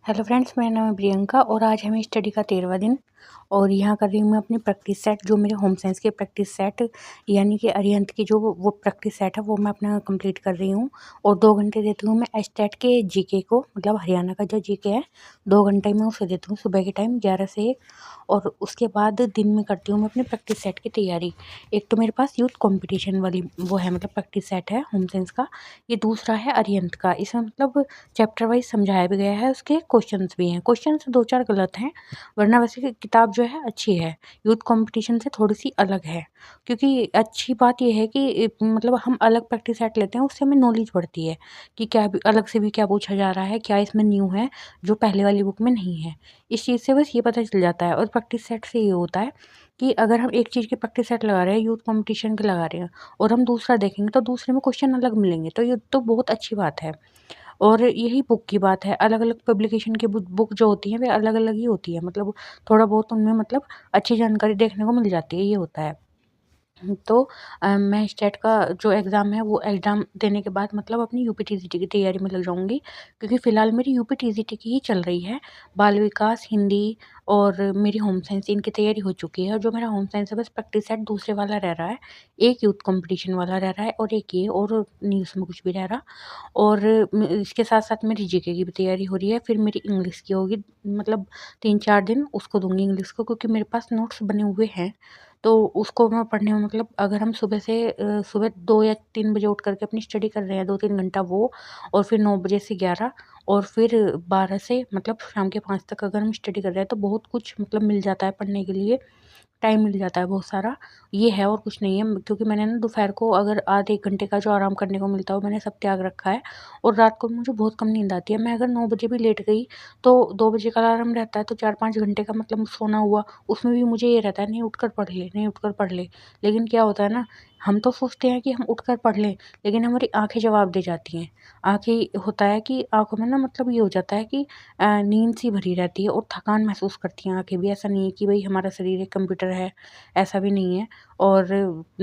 Hello friends, मेरा नाम है प्रियंका और आज हमें स्टडी का 13वां दिन और यहाँ कर रही हूँ मैं अपनी प्रैक्टिस सेट जो मेरे होम साइंस के प्रैक्टिस सेट यानी कि अरिहंत की जो वो प्रैक्टिस सेट है वो मैं अपना कंप्लीट कर रही हूँ। और 2 घंटे देती हूँ मैं एस्टेट के जीके को, मतलब हरियाणा का जो जीके है 2 घंटे मैं उसे देती हूँ सुबह के टाइम 11 से 1। और उसके बाद दिन में करती हूँ मैं अपनी प्रैक्टिस सेट की तैयारी। एक तो मेरे पास यूथ कॉम्पिटिशन वाली वो है, मतलब प्रैक्टिस सेट है होम साइंस का। ये दूसरा है अरिहंत का। इसमें मतलब चैप्टर वाइज समझाया भी गया है, उसके क्वेश्चंस भी हैं। क्वेश्चंस 2-4 गलत हैं, वरना वैसे किताब जो है अच्छी है। यूथ कंपटीशन से थोड़ी-सी अलग है, क्योंकि अच्छी बात ये है कि मतलब हम अलग प्रैक्टिस सेट लेते हैं, उससे हमें नॉलेज बढ़ती है कि क्या भी अलग से भी क्या पूछा जा रहा है, क्या इसमें न्यू है जो पहले वाली बुक में नहीं है। इस चीज़ से बस ये पता चल जाता है। और प्रैक्टिस सेट से ये होता है कि अगर हम एक चीज़ की प्रैक्टिस सेट लगा रहे हैं, यूथ कंपटीशन के लगा रहे हैं और हम दूसरा देखेंगे तो दूसरे में क्वेश्चन अलग मिलेंगे, तो ये तो बहुत अच्छी बात है। और यही बुक की बात है, अलग-अलग पब्लिकेशन की बुक जो होती हैं वे अलग-अलग ही होती है, मतलब थोड़ा बहुत उनमें मतलब अच्छी जानकारी देखने को मिल जाती है, ये होता है। तो मैं स्टेट का जो एग्ज़ाम है वो एग्ज़ाम देने के बाद मतलब अपनी यूपीटीसीटी की तैयारी में लग जाऊँगी, क्योंकि फ़िलहाल मेरी यूपीटीसीटी की ही चल रही है। बाल विकास, हिंदी और मेरी होम साइंस इनकी तैयारी हो चुकी है। और जो मेरा होम साइंस है बस प्रैक्टिस सेट दूसरे वाला रह रहा है। एक यूथ कॉम्पिटिशन वाला रह रहा है और एक ये, और नहीं उसमें कुछ भी रह रहा। और इसके साथ-साथ मेरी जीके की भी तैयारी हो रही है। फिर मेरी इंग्लिश की होगी, मतलब 3-4 दिन उसको दूँगी इंग्लिश को, क्योंकि मेरे पास नोट्स बने हुए हैं। तो उसको मैं पढ़ने में, मतलब अगर हम सुबह 2 या 3 बजे उठ कर के अपनी स्टडी कर रहे हैं 2-3 घंटा वो, और फिर 9 बजे से 11 और फिर 12 से मतलब शाम के 5 तक अगर हम स्टडी कर रहे हैं तो बहुत कुछ मतलब मिल जाता है पढ़ने के लिए। टाइम मिल जाता है बहुत सारा, ये है और कुछ नहीं है। क्योंकि मैंने ना दोपहर को अगर आधे 1 घंटे का जो आराम करने को मिलता है वो मैंने सब त्याग रखा है। और रात को मुझे बहुत कम नींद आती है। मैं अगर 9 बजे भी लेट गई तो 2 बजे का अलार्म रहता है, तो 4-5 घंटे का मतलब सोना हुआ। उसमें भी मुझे ये रहता है नहीं उठकर पढ़ ले, नहीं उठकर पढ़ ले। लेकिन क्या होता है ना, हम तो सोचते हैं कि हम उठकर पढ़ लें, लेकिन हमारी आँखें जवाब दे जाती हैं। आँखें होता है कि आँखों में ना मतलब ये हो जाता है कि नींद सी भरी रहती है और थकान महसूस करती हैं आँखें भी। ऐसा नहीं है कि भई हमारा शरीर एक कंप्यूटर है, ऐसा भी नहीं है। और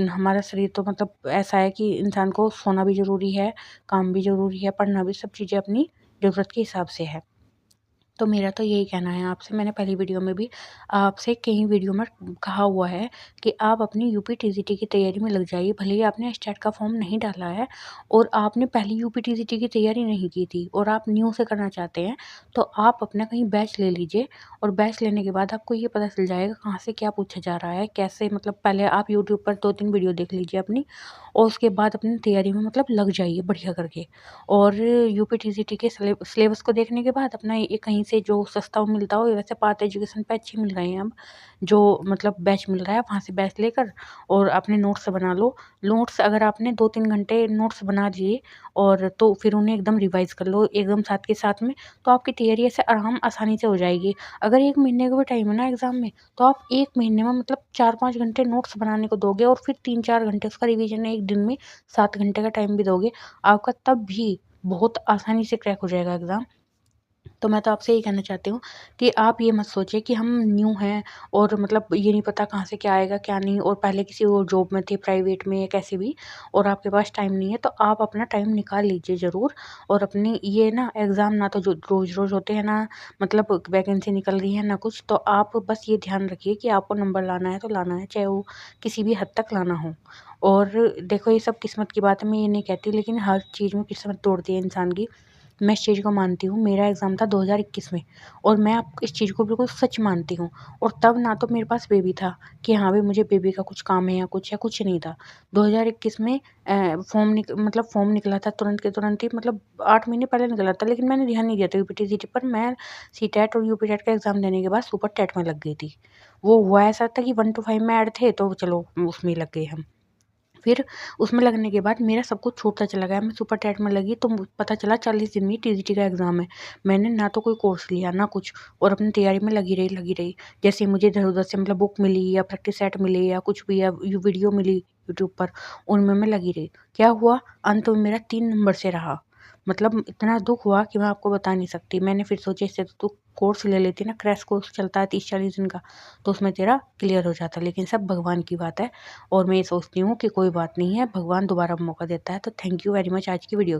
हमारा शरीर तो मतलब ऐसा है कि इंसान को सोना भी ज़रूरी है, काम भी ज़रूरी है, पढ़ना भी, सब चीज़ें अपनी ज़रूरत के हिसाब से है। तो मेरा तो यही कहना है आपसे। मैंने पहली वीडियो में भी आपसे कई वीडियो में कहा हुआ है कि आप अपनी यूपीटीसीटी की तैयारी में लग जाइए। भले ही आपने स्टेट का फॉर्म नहीं डाला है और आपने पहली यूपीटीसीटी की तैयारी नहीं की थी और आप न्यू से करना चाहते हैं, तो आप अपना कहीं बैच ले लीजिए। और बैच लेने के बाद आपको ये पता चल जाएगा कहाँ से क्या पूछा जा रहा है, कैसे, मतलब पहले आप यूट्यूब पर 2-3 वीडियो देख लीजिए अपनी, और उसके बाद अपनी तैयारी में मतलब लग जाइए बढ़िया करके। और यूपीटीसीटी के सिलेबस को देखने के बाद अपना ये कहीं से जो सस्ता मिलता हो, वैसे पार्थ एजुकेशन पे अच्छे मिल रहे हैं अब, जो मतलब बैच मिल रहा है वहाँ से बैच लेकर और अपने नोट्स बना लो। नोट्स अगर आपने 2-3 घंटे नोट्स बना लिए और तो फिर उन्हें एकदम रिवाइज़ कर लो एकदम साथ के साथ में, तो आपकी तैयारी ऐसे आसानी से हो जाएगी। अगर 1 महीने का भी टाइम है ना एग्ज़ाम में, तो आप 1 महीने में मतलब 4-5 घंटे नोट्स बनाने को दोगे और फिर 3-4 घंटे उसका रिवीजन, 1 दिन में 7 घंटे का टाइम भी दोगे, आपका तब भी बहुत आसानी से क्रैक हो जाएगा एग्ज़ाम। तो मैं तो आपसे यही कहना चाहती हूँ कि आप ये मत सोचिए कि हम न्यू हैं और मतलब ये नहीं पता कहाँ से क्या आएगा क्या नहीं, और पहले किसी और जॉब में थे, प्राइवेट में या कैसे भी, और आपके पास टाइम नहीं है, तो आप अपना टाइम निकाल लीजिए ज़रूर। और अपनी ये ना एग्ज़ाम ना तो जो रोज़-रोज़ होते हैं, ना मतलब वैकेंसी निकल रही है ना कुछ, तो आप बस ये ध्यान रखिए कि आपको नंबर लाना है तो लाना है, चाहे वो किसी भी हद तक लाना हो। और देखो ये सब किस्मत की बात है, मैं ये नहीं कहती, लेकिन हर चीज़ में किस्मत तोड़ती है इंसान की। मैं इस चीज़ को मानती हूँ। मेरा एग्ज़ाम था 2021 में और मैं आप इस चीज़ को बिल्कुल सच मानती हूँ। और तब ना तो मेरे पास बेबी था कि हाँ, भई मुझे बेबी का कुछ काम है या कुछ नहीं था। 2021 में फॉर्म निकला था तुरंत के तुरंत ही, मतलब 8 महीने पहले निकला था, लेकिन मैंने ध्यान नहीं दिया था यूपीटीसीटी पर। मैं सीटेट और यूपीटेट का एग्ज़ाम देने के बाद सुपर टेट में लग गई थी। वो हुआ ऐसा था कि 1 टू 5 में ऐड थे, तो चलो उसमें ही लग गए हम। फिर उसमें लगने के बाद मेरा सब कुछ छूटता चला गया। मैं सुपर टेट में लगी तो पता चला 40 दिन में टीजीटी का एग्ज़ाम है। मैंने ना तो कोई कोर्स लिया ना कुछ, और अपनी तैयारी में लगी रही। जैसे मुझे इधर-उधर से मतलब बुक मिली या प्रैक्टिस सेट मिले या कुछ भी, या वीडियो मिली यूट्यूब पर, उनमें मैं लगी रही। क्या हुआ? अंत में मेरा 3 नंबर से रहा। मतलब इतना दुःख हुआ कि मैं आपको बता नहीं सकती। मैंने फिर सोचा इससे तो तू कोर्स ले लेती ना, क्रैश कोर्स चलता है 30-40 दिन का, तो उसमें तेरा क्लियर हो जाता। लेकिन सब भगवान की बात है। और मैं ये सोचती हूँ कि कोई बात नहीं है, भगवान दोबारा मौका देता है। तो थैंक यू वेरी मच आज की वीडियो